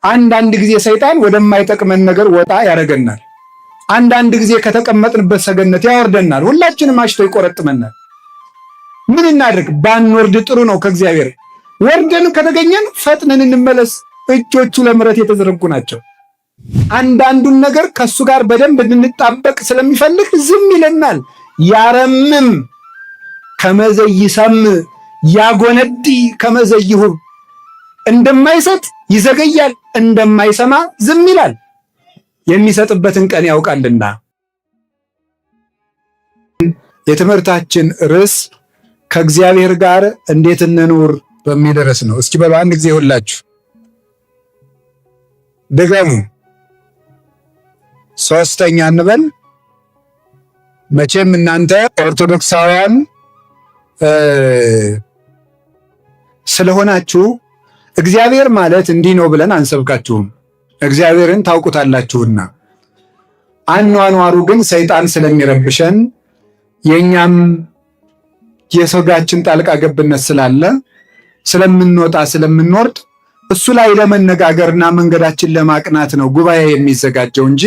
አንዳንድ ጊዜ ሰይጣን ወደማይጠቅመን ነገር ወጣ ያደርገናል። አንዳንድ ጊዜ ከተቀመጥንበት ሰገነት ያወርደናል። ሁላችንም አሽቶ ይቆረጥመናል። ምን እናድርግ? ባንወርድ ጥሩ ነው ከእግዚአብሔር። ወርደን ከተገኘን ፈጥነን እንመለስ። እጆቹ ለምሕረት የተዘረጉ ናቸው። አንዳንዱን ነገር ከሱ ጋር በደንብ እንድንጣበቅ ስለሚፈልግ ዝም ይለናል። ያረምም ከመዘይሰም ያጎነዲ ከመዘይሁብ እንደማይሰጥ ይዘገያል፣ እንደማይሰማ ዝም ይላል። የሚሰጥበትን ቀን ያውቃልና። የትምህርታችን ርዕስ ከእግዚአብሔር ጋር እንዴት እንኑር በሚል ርዕስ ነው። እስኪ በሉ አንድ ጊዜ ሁላችሁ ድገሙ። ሶስተኛ እንበል። መቼም እናንተ ኦርቶዶክሳውያን ስለሆናችሁ እግዚአብሔር ማለት እንዲህ ነው ብለን አንሰብካችሁም። እግዚአብሔርን ታውቁታላችሁና። አኗኗሩ ግን ሰይጣን ስለሚረብሸን የኛም የሰጋችን ጣልቃ ገብነት ስላለ ስለምንወጣ ስለምንወርድ እሱ ላይ ለመነጋገርና መንገዳችን ለማቅናት ነው ጉባኤ የሚዘጋጀው እንጂ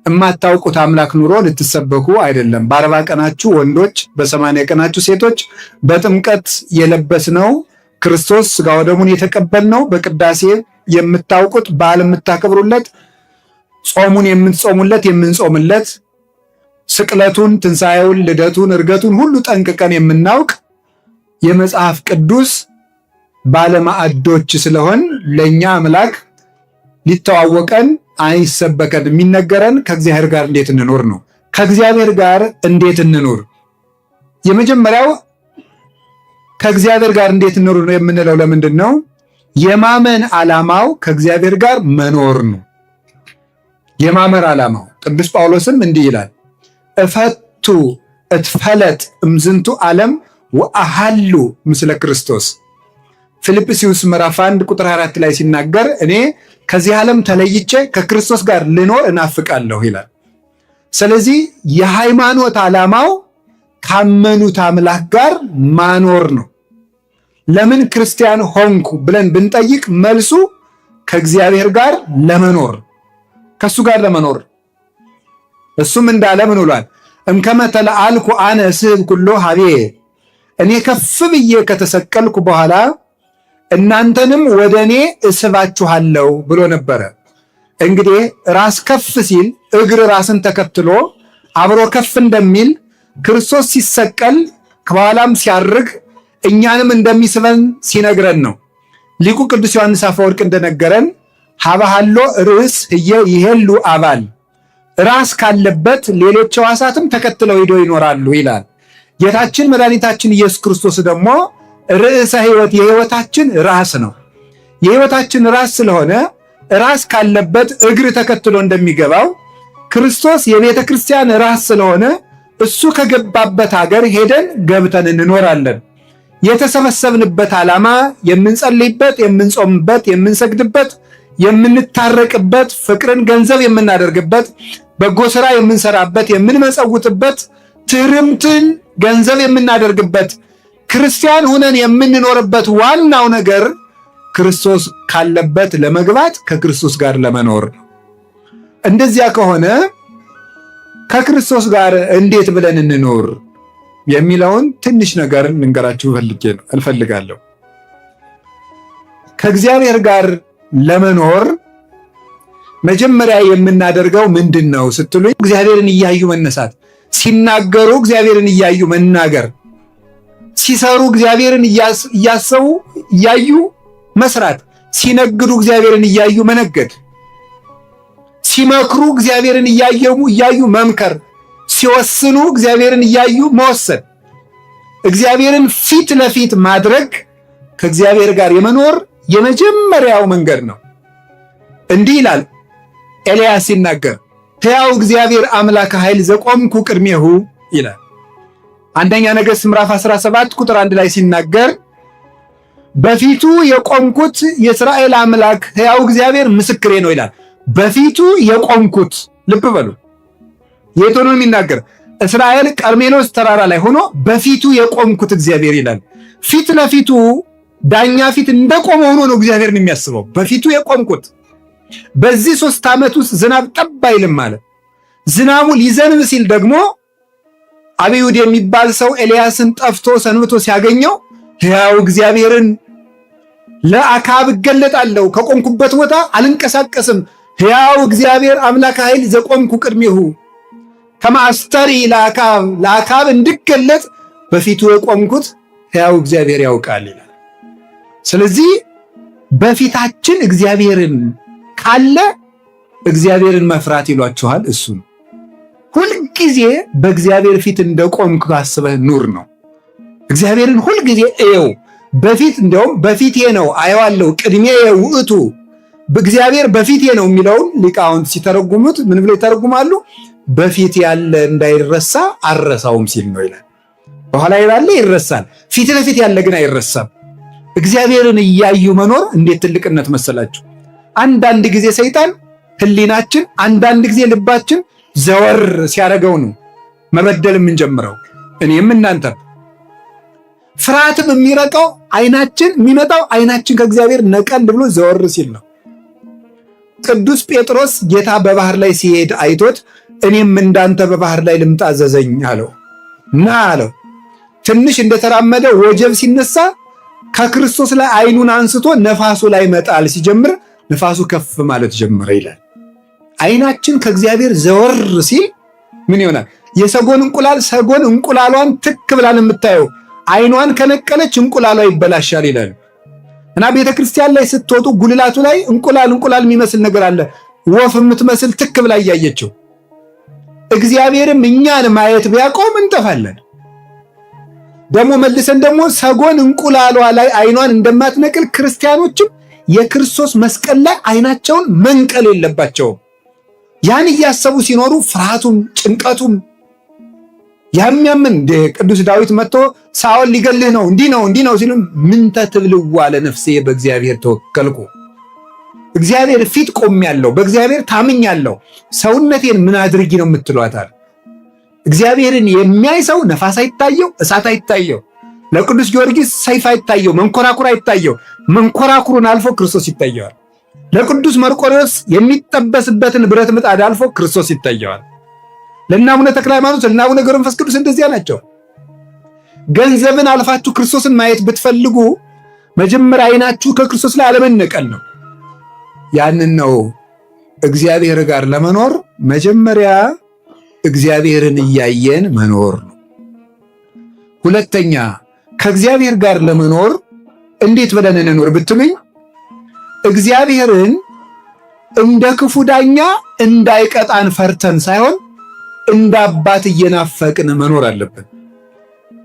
የማታውቁት አምላክ ኑሮ ልትሰበኩ አይደለም። በ40 ቀናችሁ ወንዶች፣ በ80 ቀናችሁ ሴቶች በጥምቀት የለበስነው ክርስቶስ ሥጋ ወደሙን የተቀበልነው በቅዳሴ የምታውቁት በዓል የምታከብሩለት ጾሙን የምትጾሙለት የምንጾምለት ስቅለቱን፣ ትንሣኤውን፣ ልደቱን፣ እርገቱን ሁሉ ጠንቅቀን የምናውቅ የመጽሐፍ ቅዱስ ባለማዕዶች ስለሆን ለእኛ አምላክ ሊተዋወቀን አይሰበከን። የሚነገረን ከእግዚአብሔር ጋር እንዴት እንኖር ነው። ከእግዚአብሔር ጋር እንዴት እንኖር? የመጀመሪያው ከእግዚአብሔር ጋር እንዴት እንኖር ነው የምንለው ለምንድን ነው? የማመን ዓላማው ከእግዚአብሔር ጋር መኖር ነው። የማመን ዓላማው ቅዱስ ጳውሎስም እንዲህ ይላል፣ እፈቱ እትፈለጥ እምዝንቱ ዓለም ወአሃሉ ምስለ ክርስቶስ። ፊልጵስዩስ ምዕራፍ 1 ቁጥር 4 ላይ ሲናገር እኔ ከዚህ ዓለም ተለይቼ ከክርስቶስ ጋር ልኖር እናፍቃለሁ ይላል። ስለዚህ የሃይማኖት ዓላማው ካመኑት አምላክ ጋር ማኖር ነው። ለምን ክርስቲያን ሆንኩ ብለን ብንጠይቅ መልሱ ከእግዚአብሔር ጋር ለመኖር፣ ከሱ ጋር ለመኖር። እሱም እንዳለ ምን ብሏል? እምከመ ተለአልኩ አነ እስሕብ ኩሎ ሀቤ፣ እኔ ከፍ ብዬ ከተሰቀልኩ በኋላ እናንተንም ወደ እኔ እስባችኋለሁ ብሎ ነበረ። እንግዲህ ራስ ከፍ ሲል እግር ራስን ተከትሎ አብሮ ከፍ እንደሚል ክርስቶስ ሲሰቀል ከኋላም ሲያርግ እኛንም እንደሚስበን ሲነግረን ነው። ሊቁ ቅዱስ ዮሐንስ አፈወርቅ እንደነገረን ሀባሃሎ ርዕስ ህየ ይሄሉ አባል፣ ራስ ካለበት ሌሎች ሕዋሳትም ተከትለው ሄደው ይኖራሉ ይላል። ጌታችን መድኃኒታችን ኢየሱስ ክርስቶስ ደግሞ ርዕሰ ሕይወት የሕይወታችን ራስ ነው። የሕይወታችን ራስ ስለሆነ ራስ ካለበት እግር ተከትሎ እንደሚገባው ክርስቶስ የቤተ ክርስቲያን ራስ ስለሆነ እሱ ከገባበት ሀገር ሄደን ገብተን እንኖራለን። የተሰበሰብንበት ዓላማ የምንጸልይበት፣ የምንጾምበት፣ የምንሰግድበት፣ የምንታረቅበት፣ ፍቅርን ገንዘብ የምናደርግበት፣ በጎ ሥራ የምንሰራበት፣ የምንመጸውትበት፣ ትርምትን ገንዘብ የምናደርግበት፣ ክርስቲያን ሁነን የምንኖርበት ዋናው ነገር ክርስቶስ ካለበት ለመግባት ከክርስቶስ ጋር ለመኖር ነው። እንደዚያ ከሆነ ከክርስቶስ ጋር እንዴት ብለን እንኖር የሚለውን ትንሽ ነገር ልንገራችሁ እፈልጋለሁ። ከእግዚአብሔር ጋር ለመኖር መጀመሪያ የምናደርገው ምንድን ነው ስትሉኝ፣ እግዚአብሔርን እያዩ መነሳት፣ ሲናገሩ እግዚአብሔርን እያዩ መናገር፣ ሲሰሩ እግዚአብሔርን እያሰቡ እያዩ መስራት፣ ሲነግዱ እግዚአብሔርን እያዩ መነገድ፣ ሲመክሩ እግዚአብሔርን እያዩ መምከር፣ ሲወስኑ እግዚአብሔርን እያዩ መወሰን፣ እግዚአብሔርን ፊት ለፊት ማድረግ ከእግዚአብሔር ጋር የመኖር የመጀመሪያው መንገድ ነው። እንዲህ ይላል ኤልያስ ሲናገር፣ ሕያው እግዚአብሔር አምላከ ኃይል ዘቆምኩ ቅድሜሁ ይላል። አንደኛ ነገሥት ምዕራፍ 17 ቁጥር 1 ላይ ሲናገር በፊቱ የቆምኩት የእስራኤል አምላክ ሕያው እግዚአብሔር ምስክሬ ነው ይላል። በፊቱ የቆምኩት፣ ልብ በሉ፣ የት ሆኖ የሚናገር? እስራኤል ቀርሜሎስ ተራራ ላይ ሆኖ በፊቱ የቆምኩት እግዚአብሔር ይላል። ፊት ለፊቱ ዳኛ ፊት እንደቆመ ሆኖ ነው እግዚአብሔርን የሚያስበው። በፊቱ የቆምኩት በዚህ 3 ዓመት ውስጥ ዝናብ ጠብ አይልም ማለት። ዝናቡ ሊዘንብ ሲል ደግሞ አብዩድ የሚባል ሰው ኤልያስን ጠፍቶ ሰንብቶ ሲያገኘው ሕያው እግዚአብሔርን ለአካብ እገለጣለሁ፣ ከቆምኩበት ቦታ አልንቀሳቀስም፣ ሕያው እግዚአብሔር አምላክ ኃይል ዘቆምኩ ቅድሜሁ ከማስተሪ ለአካብ እንድገለጥ በፊቱ የቆምኩት ሕያው እግዚአብሔር ያውቃል ይላል። ስለዚህ በፊታችን እግዚአብሔርን ካለ እግዚአብሔርን መፍራት ይሏችኋል። እሱ ነው። ሁልጊዜ በእግዚአብሔር ፊት እንደቆምክ አስበህ ኑር ነው። እግዚአብሔርን ሁልጊዜ እየው። በፊት እንደውም በፊቴ ነው አየዋለሁ፣ ቅድሜ ውእቱ በእግዚአብሔር በፊቴ ነው የሚለውን ሊቃውንት ሲተረጉሙት ምን ብለው ይተረጉማሉ? በፊት ያለ እንዳይረሳ አረሳውም ሲል ነው ይላል። በኋላ ያለ ይረሳል፣ ፊት ለፊት ያለ ግን አይረሳም። እግዚአብሔርን እያዩ መኖር እንዴት ትልቅነት መሰላችሁ! አንዳንድ ጊዜ ሰይጣን ህሊናችን፣ አንዳንድ ጊዜ ልባችን ዘወር ሲያደርገው ነው መበደል የምንጀምረው። እኔም እናንተም ፍርሃትም የሚመጣው አይናችን ከእግዚአብሔር ነቀል ብሎ ዘወር ሲል ነው። ቅዱስ ጴጥሮስ ጌታ በባህር ላይ ሲሄድ አይቶት እኔም እንዳንተ በባህር ላይ ልምጣ አዘዘኝ አለው። ና አለው። ትንሽ እንደተራመደ ወጀብ ሲነሳ ከክርስቶስ ላይ አይኑን አንስቶ ነፋሱ ላይ መጣል ሲጀምር ነፋሱ ከፍ ማለት ጀመረ ይላል። አይናችን ከእግዚአብሔር ዘወር ሲል ምን ይሆናል? የሰጎን እንቁላሏን ትክ ብላን የምታየው አይኗን ከነቀለች እንቁላሏ ይበላሻል ይላል። እና ቤተ ክርስቲያን ላይ ስትወጡ ጉልላቱ ላይ እንቁላል የሚመስል ነገር አለ። ወፍ የምትመስል ትክ ብላ እያየችው። እግዚአብሔርም እኛን ማየት ቢያቆም እንጠፋለን። ደግሞ መልሰን ደግሞ ሰጎን እንቁላሏ ላይ አይኗን እንደማትነቅል ክርስቲያኖችም የክርስቶስ መስቀል ላይ አይናቸውን መንቀል የለባቸውም። ያን እያሰቡ ሲኖሩ ፍርሃቱም ጭንቀቱም ያምን ቅዱስ ዳዊት መጥቶ ሳኦል ሊገልህ ነው እንዲህ ነው ሲሉም ምንተ ትብልዋ ለነፍሴ በእግዚአብሔር ተወከልኩ፣ እግዚአብሔር ፊት ቆሜያለሁ፣ በእግዚአብሔር ታምኛለሁ፣ ሰውነቴን ምን አድርጊ ነው የምትሏታል? እግዚአብሔርን የሚያይ ሰው ነፋስ አይታየው፣ እሳት አይታየው። ለቅዱስ ጊዮርጊስ ሰይፍ አይታየው፣ መንኮራኩር አይታየው። መንኮራኩሩን አልፎ ክርስቶስ ይታየዋል። ለቅዱስ መርቆሬዎስ የሚጠበስበትን ብረት ምጣድ አልፎ ክርስቶስ ይታየዋል። ለእነ አቡነ ተክለ ሃይማኖት፣ ለእነ አቡነ ገብረ መንፈስ ቅዱስ እንደዚያ ናቸው። ገንዘብን አልፋችሁ ክርስቶስን ማየት ብትፈልጉ መጀመሪያ አይናችሁ ከክርስቶስ ላይ አለመነቀል ነው። ያንን ነው እግዚአብሔር ጋር ለመኖር መጀመሪያ እግዚአብሔርን እያየን መኖር ነው። ሁለተኛ ከእግዚአብሔር ጋር ለመኖር እንዴት ብለን እንኖር ብትሉኝ እግዚአብሔርን እንደ ክፉ ዳኛ እንዳይቀጣን ፈርተን ሳይሆን እንደ አባት እየናፈቅን መኖር አለብን።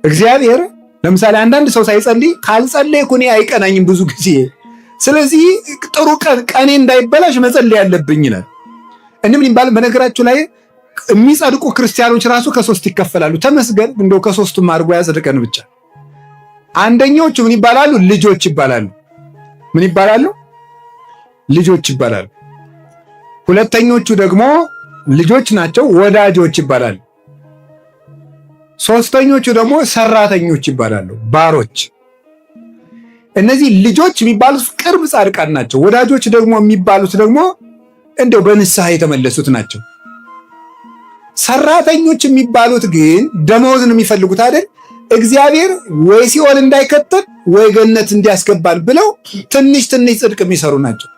እግዚአብሔር ለምሳሌ አንዳንድ ሰው ሳይጸልይ ካልጸለይኩ እኔ አይቀናኝም ብዙ ጊዜ፣ ስለዚህ ጥሩ ቀኔ እንዳይበላሽ መጸለይ ያለብኝ ይላል። እንምን ይባል? በነገራችሁ ላይ የሚጸድቁ ክርስቲያኖች ራሱ ከሶስት ይከፈላሉ። ተመስገን እንደው ከሶስቱም አድርጎ ያጸድቀን ብቻ። አንደኛዎቹ ምን ይባላሉ? ልጆች ይባላሉ። ምን ይባላሉ? ልጆች ይባላሉ። ሁለተኞቹ ደግሞ ልጆች ናቸው፣ ወዳጆች ይባላሉ። ሶስተኞቹ ደግሞ ሰራተኞች ይባላሉ፣ ባሮች። እነዚህ ልጆች የሚባሉት ቅርብ ጻድቃን ናቸው። ወዳጆች ደግሞ የሚባሉት ደግሞ እንደው በንስሐ የተመለሱት ናቸው። ሰራተኞች የሚባሉት ግን ደመወዝን የሚፈልጉት አይደል? እግዚአብሔር ወይ ሲኦል እንዳይከተል ወይ ገነት እንዲያስገባል ብለው ትንሽ ጽድቅ የሚሰሩ ናቸው።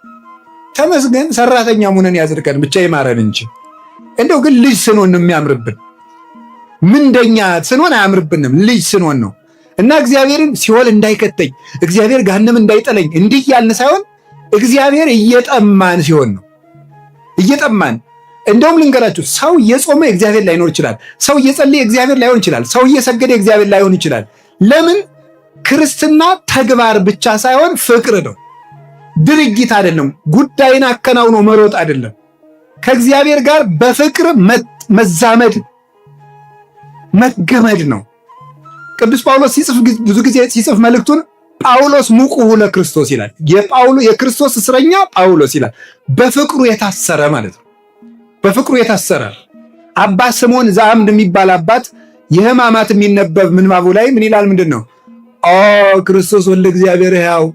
ተመስገን ሰራተኛ ሙነን ያጽድቀን ብቻ ይማረን እንጂ እንደው ግን ልጅ ስንሆን ነው የሚያምርብን። ምንደኛ ስንሆን አያምርብንም፣ ልጅ ስንሆን ነው። እና እግዚአብሔርን ሲኦል እንዳይከተኝ እግዚአብሔር ገሃነም እንዳይጠለኝ እንዲህ ያልን ሳይሆን እግዚአብሔር እየጠማን ሲሆን ነው። እየጠማን እንደውም ልንገራችሁ፣ ሰው እየጾመ እግዚአብሔር ላይኖር ይችላል። ሰው እየጸለየ እግዚአብሔር ላይሆን ይችላል። ሰው እየሰገደ እግዚአብሔር ላይሆን ይችላል። ለምን? ክርስትና ተግባር ብቻ ሳይሆን ፍቅር ነው። ድርጊት አይደለም። ጉዳይን አከናውኖ መሮጥ አይደለም። ከእግዚአብሔር ጋር በፍቅር መዛመድ መገመድ ነው። ቅዱስ ጳውሎስ ሲጽፍ ብዙ ጊዜ ሲጽፍ መልእክቱን ጳውሎስ ሙቁሁ ለክርስቶስ ይላል። የክርስቶስ እስረኛ ጳውሎስ ይላል። በፍቅሩ የታሰረ ማለት ነው። በፍቅሩ የታሰረ አባ ስምዖን ዘአምድ የሚባል አባት የሕማማት የሚነበብ ምንባቡ ላይ ምን ይላል? ምንድን ነው? ኦ ክርስቶስ ወልደ እግዚአብሔር ሕያው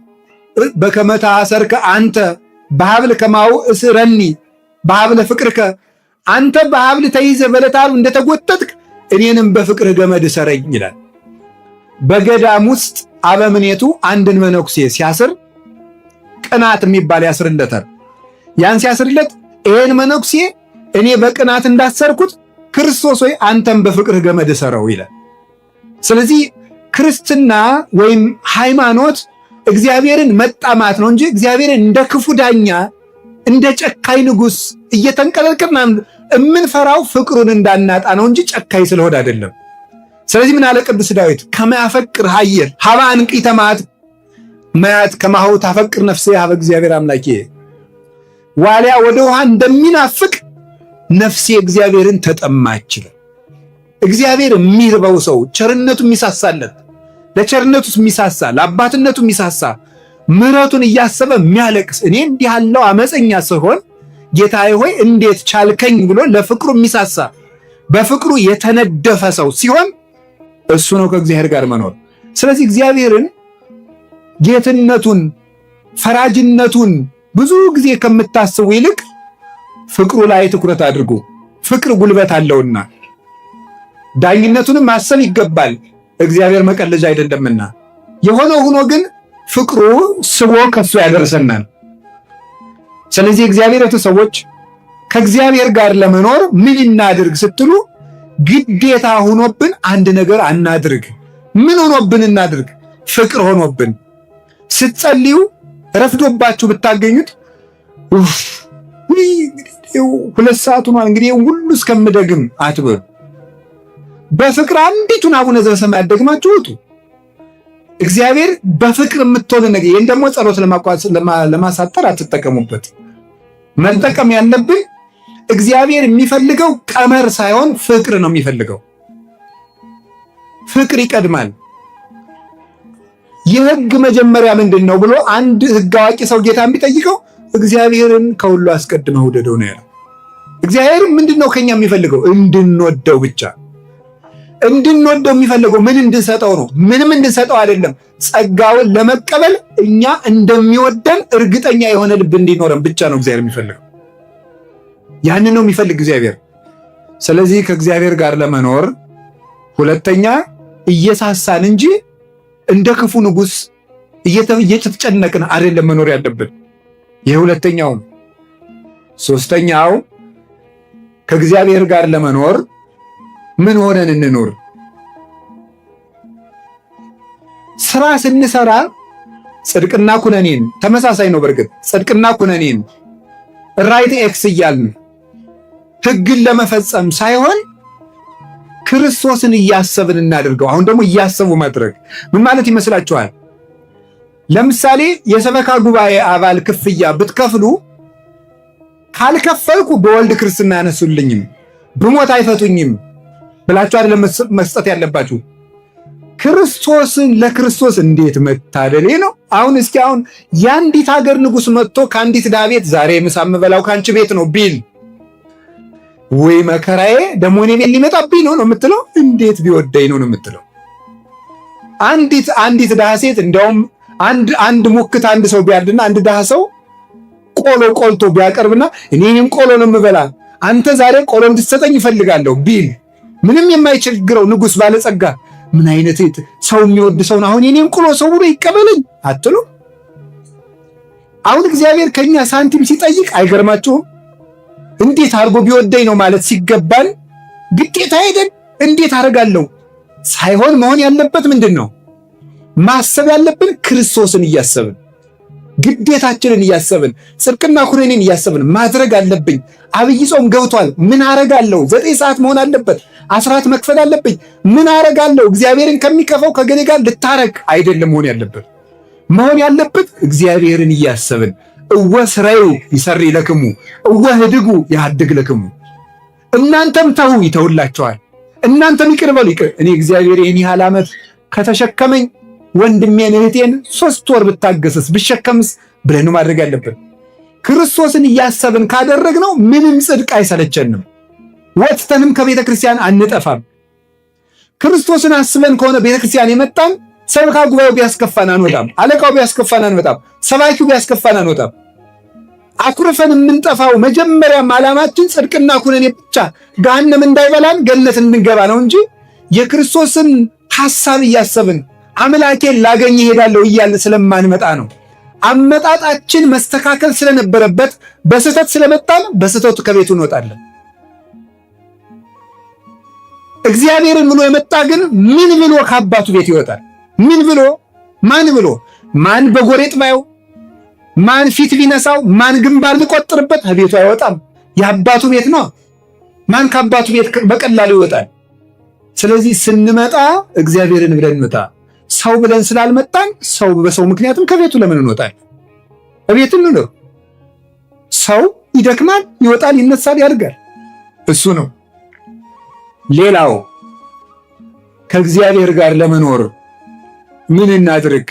በከመ ተአሰርከ አንተ በሐብል ከማው እስረኒ በሐብለ ፍቅርከ አንተ በሐብል ተይዘ በለታሉ እንደተጎተትክ እኔንም በፍቅርህ ገመድ ሰረኝ ይላል። በገዳም ውስጥ አበምኔቱ አንድን መነኩሴ ሲያስር ቅናት የሚባል ያስርለታል። ያን ሲያስርለት ይሄን መነኩሴ እኔ በቅናት እንዳሰርኩት ክርስቶስ ወይ አንተም በፍቅርህ ገመድ ሰረው ይላል። ስለዚህ ክርስትና ወይም ሃይማኖት እግዚአብሔርን መጣማት ነው እንጂ እግዚአብሔርን እንደ ክፉ ዳኛ እንደ ጨካኝ ንጉሥ እየተንቀለቀልን እምንፈራው ፍቅሩን እንዳናጣ ነው እንጂ ጨካኝ ስለሆነ አይደለም። ስለዚህ ምን አለ ቅዱስ ዳዊት? ከማያፈቅር ሀየር ሀባ አንቂተ ማያት ከማሁ ታፈቅር ነፍሴ ሀበ እግዚአብሔር አምላኬ። ዋሊያ ወደ ውሃ እንደሚናፍቅ ነፍሴ እግዚአብሔርን ተጠማች። እግዚአብሔር የሚርበው ሰው ቸርነቱ የሚሳሳለት ለቸርነቱ የሚሳሳ ለአባትነቱ የሚሳሳ ምሕረቱን እያሰበ የሚያለቅስ እኔ እንዲህ ያለው አመፀኛ ስሆን ጌታዬ ሆይ እንዴት ቻልከኝ ብሎ ለፍቅሩ የሚሳሳ በፍቅሩ የተነደፈ ሰው ሲሆን እሱ ነው ከእግዚአብሔር ጋር መኖር። ስለዚህ እግዚአብሔርን ጌትነቱን ፈራጅነቱን ብዙ ጊዜ ከምታስቡ ይልቅ ፍቅሩ ላይ ትኩረት አድርጉ። ፍቅር ጉልበት አለውና ዳኝነቱንም ማሰብ ይገባል። እግዚአብሔር መቀለጃ አይደለምና የሆነ ሆኖ ግን ፍቅሩ ስቦ ከሱ ያደርሰናል። ስለዚህ እግዚአብሔር ሰዎች ከእግዚአብሔር ጋር ለመኖር ምን እናድርግ ስትሉ ግዴታ ሆኖብን አንድ ነገር አናድርግ። ምን ሆኖብን እናድርግ? ፍቅር ሆኖብን። ስትጸልዩ ረፍዶባችሁ ብታገኙት ሁለት ሰዓት ሆኗል እንግዲህ ሁሉ እስከምደግም አትበሉ። በፍቅር አንዲቱን አቡነ ዘበሰማያት ደግማችሁ ውጡ። እግዚአብሔር በፍቅር የምትሆን ነገር ይሄን ደግሞ ጸሎት ለማሳጠር አትጠቀሙበት። መጠቀም ያለብን እግዚአብሔር የሚፈልገው ቀመር ሳይሆን ፍቅር ነው የሚፈልገው። ፍቅር ይቀድማል። የሕግ መጀመሪያ ምንድን ነው ብሎ አንድ ሕግ አዋቂ ሰው ጌታ ቢጠይቀው እግዚአብሔርን ከሁሉ አስቀድመህ ውደደው ነው ያለው። እግዚአብሔር ምንድነው ከኛ የሚፈልገው? እንድንወደው ብቻ። እንድንወደው የሚፈልገው ምን እንድንሰጠው ነው? ምንም እንድንሰጠው አይደለም። ጸጋውን ለመቀበል እኛ እንደሚወደን እርግጠኛ የሆነ ልብ እንዲኖረን ብቻ ነው እግዚአብሔር የሚፈልገው። ያንን ነው የሚፈልግ እግዚአብሔር። ስለዚህ ከእግዚአብሔር ጋር ለመኖር ሁለተኛ እየሳሳን እንጂ እንደ ክፉ ንጉሥ እየተጨነቅን አይደለም መኖር ያለብን። ይህ ሁለተኛው። ሶስተኛው ከእግዚአብሔር ጋር ለመኖር ምን ሆነን እንኖር? ስራ ስንሰራ ጽድቅና ኩነኔን ተመሳሳይ ነው። በርግጥ ጽድቅና ኩነኔን ራይት ኤክስ እያልን ሕግን ለመፈጸም ሳይሆን ክርስቶስን እያሰብን እናድርገው። አሁን ደግሞ እያሰቡ ማድረግ ምን ማለት ይመስላችኋል? ለምሳሌ የሰበካ ጉባኤ አባል ክፍያ ብትከፍሉ ካልከፈልኩ በወልድ ክርስትና ያነሱልኝም ብሞት አይፈቱኝም ብላችሁ አይደለም መስጠት ያለባችሁ። ክርስቶስን ለክርስቶስ እንዴት መታደሌ ነው። አሁን እስኪ አሁን የአንዲት ሀገር ንጉሥ መጥቶ ከአንዲት ድሃ ቤት ዛሬ ምሳ የምበላው ከአንቺ ቤት ነው ቢል ወይ መከራዬ ደግሞ እኔ ቤት ሊመጣብኝ ነው የምትለው? እንዴት ቢወደኝ ነው የምትለው? አንዲት ድሃ ሴት እንደውም አንድ ሙክት አንድ ሰው ቢያርድና አንድ ድሃ ሰው ቆሎ ቆልቶ ቢያቀርብና እኔም ቆሎ ነው የምበላ አንተ ዛሬ ቆሎ እንድትሰጠኝ ይፈልጋለሁ ቢል ምንም የማይቸግረው ንጉሥ ባለጸጋ ምን አይነት ሰው የሚወድ ሰው ነው አሁን የኔን ቆሎ ሰው ብሎ ይቀበለኝ አትሉ? አሁን እግዚአብሔር ከኛ ሳንቲም ሲጠይቅ አይገርማችሁም? እንዴት አድርጎ ቢወደኝ ነው ማለት ሲገባን ግዴታ ሄደን እንዴት አደርጋለሁ ሳይሆን መሆን ያለበት ምንድን ነው? ማሰብ ያለብን ክርስቶስን እያሰብን ግዴታችንን እያሰብን ጽድቅና ኩነኔን እያሰብን ማድረግ አለብኝ። አብይ ጾም ገብቷል። ምን አረጋለሁ? 9 ሰዓት መሆን አለበት። አስራት መክፈል አለብኝ። ምን አረጋለሁ? እግዚአብሔርን ከሚከፋው ከገሌ ጋር ልታረቅ አይደለም መሆን ያለበት። መሆን ያለበት እግዚአብሔርን እያሰብን እወ ስራዩ ይሰሪ ለክሙ እወ ህድጉ ያድግ ለክሙ። እናንተም ተው ይተውላቸዋል፣ እናንተም ይቅር በሉ ይቅር። እኔ እግዚአብሔር ይህን ያህል ዓመት ከተሸከመኝ ወንድሜን እህቴን 3 ወር ብታገስስ ብሸከምስ ብለን ማድረግ ያለብን። ክርስቶስን እያሰብን ካደረግነው ምንም ጽድቅ አይሰለቸንም፣ ወጥተንም ከቤተ ክርስቲያን አንጠፋም። ክርስቶስን አስበን ከሆነ ቤተ ክርስቲያን የመጣን ሰበካ ጉባኤው ቢያስከፋን አንወጣም፣ አለቃው ቢያስከፋን አንወጣም፣ ሰባኪው ቢያስከፋን አንወጣም። አኩርፈን የምንጠፋው መጀመሪያም ዓላማችን ጽድቅና ኩነኔ ብቻ ገሃነም እንዳይበላን ገነት እንገባ ነው እንጂ የክርስቶስን ሐሳብ እያሰብን አምላኬን ላገኝ እሄዳለሁ እያልን ስለማንመጣ ነው። አመጣጣችን መስተካከል ስለነበረበት በስህተት ስለመጣን በስህተቱ ከቤቱ እንወጣለን። እግዚአብሔርን ብሎ የመጣ ግን ምን ብሎ ከአባቱ ቤት ይወጣል? ምን ብሎ ማን ብሎ ማን በጎሬጥ ባየው ማን ፊት ቢነሳው ማን ግንባር ቢቆጥርበት ቤቱ አይወጣም። የአባቱ ቤት ነው። ማን ከአባቱ ቤት በቀላሉ ይወጣል? ስለዚህ ስንመጣ እግዚአብሔርን ብለን እንመጣ። ሰው ብለን ስላልመጣን ሰው በሰው ምክንያትም ከቤቱ ለምን እንወጣለን? በቤት እንኖር። ሰው ይደክማል፣ ይወጣል፣ ይነሳል፣ ያድጋል። እሱ ነው። ሌላው ከእግዚአብሔር ጋር ለመኖር ምን እናድርግ?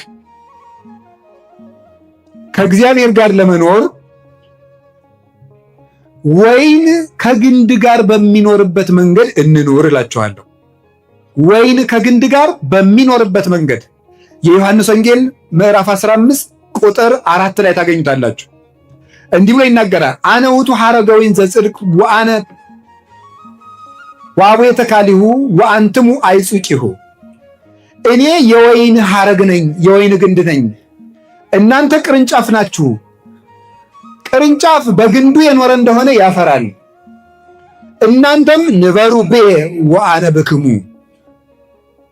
ከእግዚአብሔር ጋር ለመኖር ወይን ከግንድ ጋር በሚኖርበት መንገድ እንኖር እላችኋለሁ። ወይን ከግንድ ጋር በሚኖርበት መንገድ የዮሐንስ ወንጌል ምዕራፍ 15 ቁጥር 4 ላይ ታገኙታላችሁ። እንዲህ ብሎ ይናገራል። አነ ውእቱ ሐረገ ወይን ዘጽድቅ ወአነ ወአቡየ ተካሊሁ ወአንትሙ አይጹቂሁ። እኔ የወይን ሐረግ ነኝ፣ የወይን ግንድ ነኝ፣ እናንተ ቅርንጫፍ ናችሁ። ቅርንጫፍ በግንዱ የኖረ እንደሆነ ያፈራል። እናንተም ንበሩ ብየ ወአነ ብክሙ፣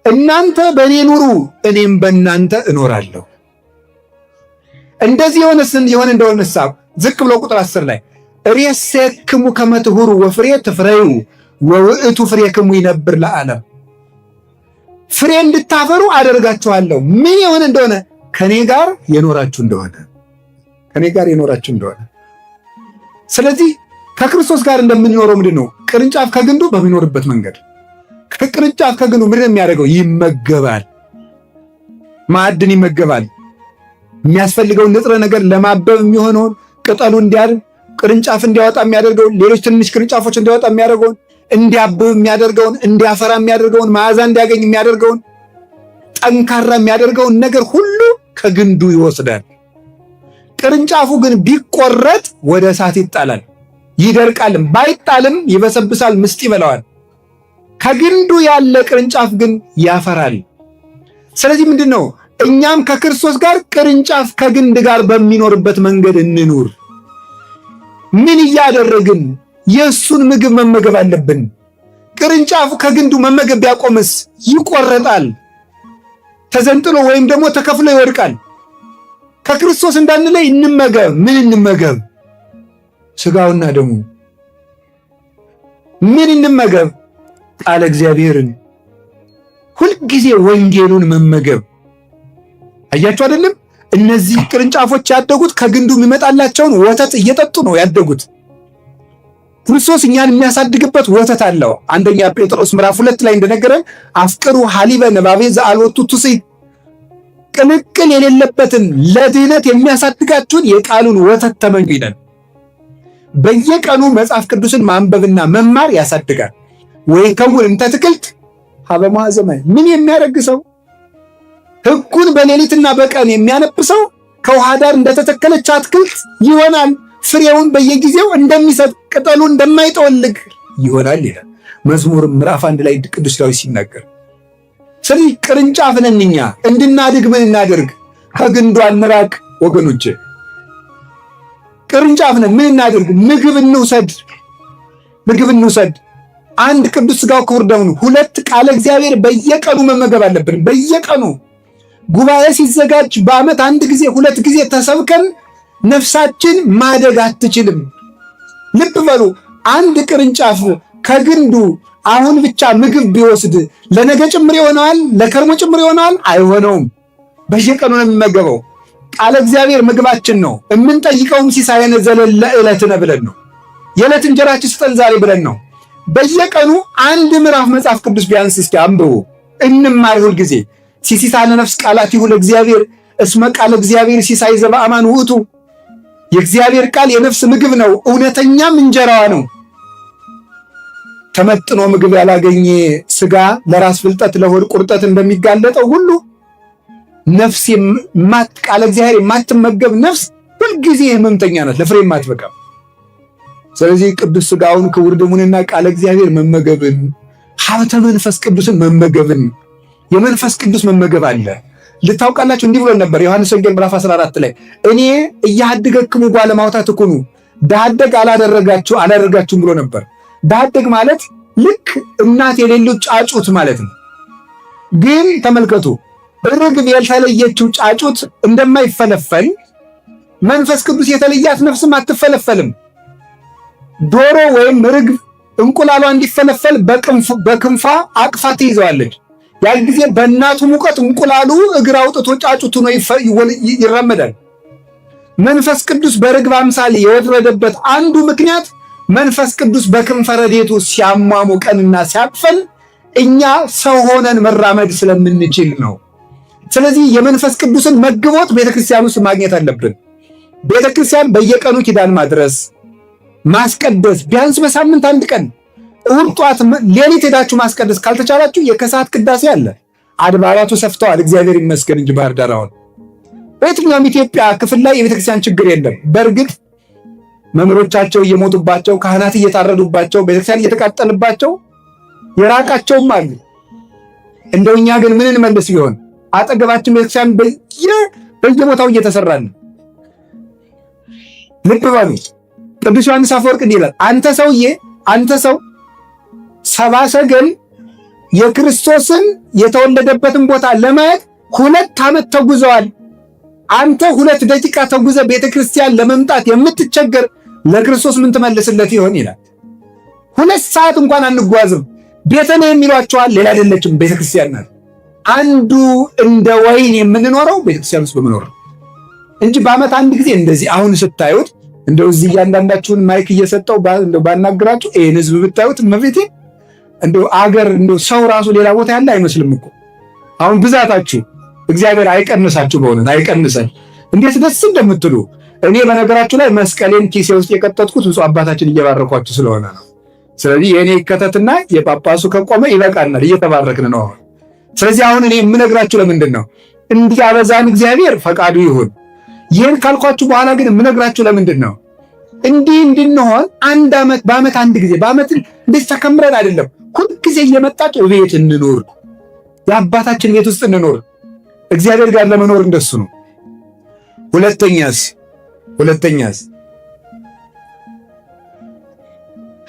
እናንተ በእኔ ኑሩ እኔም በእናንተ እኖራለሁ። እንደዚህ የሆነ እንደሆነሳ ዝቅ ብሎ ቁጥር 10 ላይ ርእሴክሙ ከመ ትሁሩ ወፍሬ ትፍረዩ ወውእቱ ፍሬክሙ ይነብር ለዓለም። ፍሬ እንድታፈሩ አደርጋችኋለሁ። ምን የሆነ እንደሆነ ከኔ ጋር የኖራችሁ እንደሆነ። ስለዚህ ከክርስቶስ ጋር እንደምንኖረው ምንድን ነው? ቅርንጫፍ ከግንዱ በሚኖርበት መንገድ። ከቅርንጫፍ ከግንዱ ምንድን የሚያደርገው? ይመገባል። ማዕድን ይመገባል። የሚያስፈልገውን ንጥረ ነገር ለማበብ የሚሆነውን ቅጠሉ እንዲያድግ ቅርንጫፍ እንዲያወጣ የሚያደርገውን ሌሎች ትንሽ ቅርንጫፎች እንዲያወጣ የሚያደርገውን እንዲያብብ የሚያደርገውን እንዲያፈራ የሚያደርገውን መዓዛ እንዲያገኝ የሚያደርገውን ጠንካራ የሚያደርገውን ነገር ሁሉ ከግንዱ ይወስዳል። ቅርንጫፉ ግን ቢቆረጥ ወደ እሳት ይጣላል፣ ይደርቃልም፣ ባይጣልም ይበሰብሳል፣ ምስጥ ይበላዋል። ከግንዱ ያለ ቅርንጫፍ ግን ያፈራል። ስለዚህ ምንድን ነው? እኛም ከክርስቶስ ጋር ቅርንጫፍ ከግንድ ጋር በሚኖርበት መንገድ እንኑር። ምን እያደረግን? የእሱን ምግብ መመገብ አለብን። ቅርንጫፉ ከግንዱ መመገብ ቢያቆምስ ይቆረጣል፣ ተዘንጥሎ ወይም ደግሞ ተከፍሎ ይወድቃል። ከክርስቶስ እንዳንለይ እንመገብ። ምን እንመገብ? ሥጋውና ደሙ። ምን እንመገብ? ቃለ እግዚአብሔርን፣ ሁልጊዜ ወንጌሉን መመገብ። አያችሁ አይደለም? እነዚህ ቅርንጫፎች ያደጉት ከግንዱ የሚመጣላቸውን ወተት እየጠጡ ነው ያደጉት። ክርስቶስ እኛን የሚያሳድግበት ወተት አለው። አንደኛ ጴጥሮስ ምዕራፍ 2 ላይ እንደነገረን አፍቅሩ ሐሊበ ነባቤ ዘአልወቱ ትስሕት፣ ቅልቅል የሌለበትን ለድህነት የሚያሳድጋችሁን የቃሉን ወተት ተመኙ ይላል። በየቀኑ መጽሐፍ ቅዱስን ማንበብና መማር ያሳድጋል። ወይ ከውን እንተ ትክልት ሀበ መዋዕለ ማይ። ምን የሚያደርግ ሰው ሕጉን በሌሊትና በቀን የሚያነብ ሰው ከውሃ ዳር እንደተተከለች አትክልት ይሆናል። ፍሬውን በየጊዜው እንደሚሰጥ ቅጠሉ እንደማይጠወልግ ይሆናል ይላል መዝሙር ምዕራፍ 1 ላይ ቅዱስ ዳዊት ሲናገር። ስለዚህ ቅርንጫፍ ነን እኛ። እንድናድግ ምን እናድርግ? ከግንዱ አንራቅ ወገኖቼ። ቅርንጫፍ ነን። ምን እናድርግ? ምግብ እንውሰድ። አንድ ቅዱስ ሥጋው ክቡር ደሙን፣ 2 ቃለ እግዚአብሔር በየቀኑ መመገብ አለብን። በየቀኑ ጉባኤ ሲዘጋጅ በዓመት 1 ጊዜ 2 ጊዜ ተሰብከን ነፍሳችን ማደግ አትችልም። ልብ በሉ። አንድ ቅርንጫፍ ከግንዱ አሁን ብቻ ምግብ ቢወስድ ለነገ ጭምር ይሆነዋል? ለከርሞ ጭምር ይሆነዋል? አይሆነውም። በየቀኑ ነው የሚመገበው። ቃለ እግዚአብሔር ምግባችን ነው። የምንጠይቀውም ሲሳየነ ዘለለ ዕለትነ ብለን ነው። የዕለት እንጀራችን ስጠን ዛሬ ብለን ነው። በየቀኑ 1 ምዕራፍ መጽሐፍ ቅዱስ ቢያንስ እስኪ አንብቡ፣ እንማር። ሁል ጊዜ ሲሲሳነ ነፍስ ቃላቲሁ ለእግዚአብሔር እስመ ቃለ እግዚአብሔር ሲሳይ ዘበአማን ውእቱ። የእግዚአብሔር ቃል የነፍስ ምግብ ነው፣ እውነተኛም እንጀራዋ ነው። ተመጥኖ ምግብ ያላገኘ ሥጋ ለራስ ፍልጠት ለሆድ ቁርጠት እንደሚጋለጠው ሁሉ ነፍስ ቃለ እግዚአብሔር የማትመገብ ነፍስ ሁልጊዜ ህመምተኛ ናት፣ ለፍሬም አትበቃም። ስለዚህ ቅዱስ ሥጋውን ክቡር ደሙንና ቃለ እግዚአብሔር መመገብን፣ ሀብተ መንፈስ ቅዱስን መመገብን፣ የመንፈስ ቅዱስ መመገብ አለ። ልታውቃላችሁ እንዲህ ብሎ ነበር ዮሐንስ ወንጌል ምዕራፍ 14 ላይ እኔ እያሃድገክሙ ጓለ ማውታ ትኩኑ ዳደግ አላደረጋችሁም ብሎ ነበር። ዳደግ ማለት ልክ እናት የሌለው ጫጩት ማለት ነው። ግን ተመልከቱ ርግብ ያልተለየችው ጫጩት እንደማይፈለፈል መንፈስ ቅዱስ የተለያት ነፍስም አትፈለፈልም። ዶሮ ወይም ርግብ እንቁላሏ እንዲፈለፈል በክንፏ አቅፋ ትይዘዋለች። ያን ጊዜ በእናቱ ሙቀት እንቁላሉ እግር አውጥቶ ጫጩት ሆኖ ይራመዳል። መንፈስ ቅዱስ በርግብ አምሳል የወረደበት አንዱ ምክንያት መንፈስ ቅዱስ በክንፈ ረድኤቱ ሲያሟሙቀንና ሲያቅፈን እኛ ሰው ሆነን መራመድ ስለምንችል ነው። ስለዚህ የመንፈስ ቅዱስን መግቦት ቤተክርስቲያን ውስጥ ማግኘት አለብን። ቤተክርስቲያን በየቀኑ ኪዳን ማድረስ ማስቀደስ፣ ቢያንስ በሳምንት አንድ ቀን እሑድ ጧት ሌሊት ሄዳችሁ ማስቀደስ ካልተቻላችሁ የከሰዓት ቅዳሴ አለ። አድባራቱ ሰፍተዋል፣ እግዚአብሔር ይመስገን እንጂ ባህር ዳር አሁን በየትኛውም ኢትዮጵያ ክፍል ላይ የቤተክርስቲያን ችግር የለም። በእርግጥ መምህሮቻቸው እየሞቱባቸው፣ ካህናት እየታረዱባቸው፣ ቤተክርስቲያን እየተቃጠልባቸው የራቃቸውም አሉ። እንደው እኛ ግን ምን እንመልስ ቢሆን አጠገባችን ቤተክርስቲያን በየቦታው እየተሰራን። ልብ በሉ ቅዱስ ዮሐንስ አፈወርቅ እንዲህ ይላል፣ አንተ ሰው ሰብአ ሰገል የክርስቶስን የተወለደበትን ቦታ ለማየት 2 ዓመት ተጉዘዋል። አንተ 2 ደቂቃ ተጉዘ ቤተክርስቲያን ለመምጣት የምትቸገር ለክርስቶስ ምን ትመልስለት ይሆን ይላል። 2 ሰዓት እንኳን አንጓዝም። ቤተልሔም ይሏቸዋል፣ ሌላ አይደለችም ቤተክርስቲያን ናት። አንዱ እንደ ወይን የምንኖረው ቤተክርስቲያን ውስጥ በመኖር እንጂ በዓመት አንድ ጊዜ እንደዚህ አሁን ስታዩት እንደው እዚህ እያንዳንዳችሁን ማይክ እየሰጠው እንደው ባናግራችሁ ይሄን ህዝብ ብታዩት መቤቴ እንደው አገር እንደው ሰው ራሱ ሌላ ቦታ ያለ አይመስልም እኮ። አሁን ብዛታችሁ እግዚአብሔር አይቀንሳችሁ፣ በእውነት አይቀንሰን። እንዴት ደስ እንደምትሉ እኔ በነገራችሁ ላይ መስቀሌን ኪሴ ውስጥ የቀጠጥኩት ብፁዕ አባታችን እየባረኳችሁ ስለሆነ ነው። ስለዚህ የእኔ ይከተትና የጳጳሱ ከቆመ ይበቃናል፣ እየተባረክን ነው አሁን። ስለዚህ አሁን እኔ የምነግራችሁ ለምንድን ነው? እንዲያበዛን እግዚአብሔር ፈቃዱ ይሁን። ይህን ካልኳችሁ በኋላ ግን የምነግራችሁ ለምንድን ነው? እንዲህ እንድንሆን በዓመት አንድ ጊዜ በዓመት እንደዚህ ተከምረን አይደለም፣ ሁልጊዜ እየመጣችሁ ቤት እንኖር፣ የአባታችን ቤት ውስጥ እንኖር። እግዚአብሔር ጋር ለመኖር እንደሱ ነው። ሁለተኛስ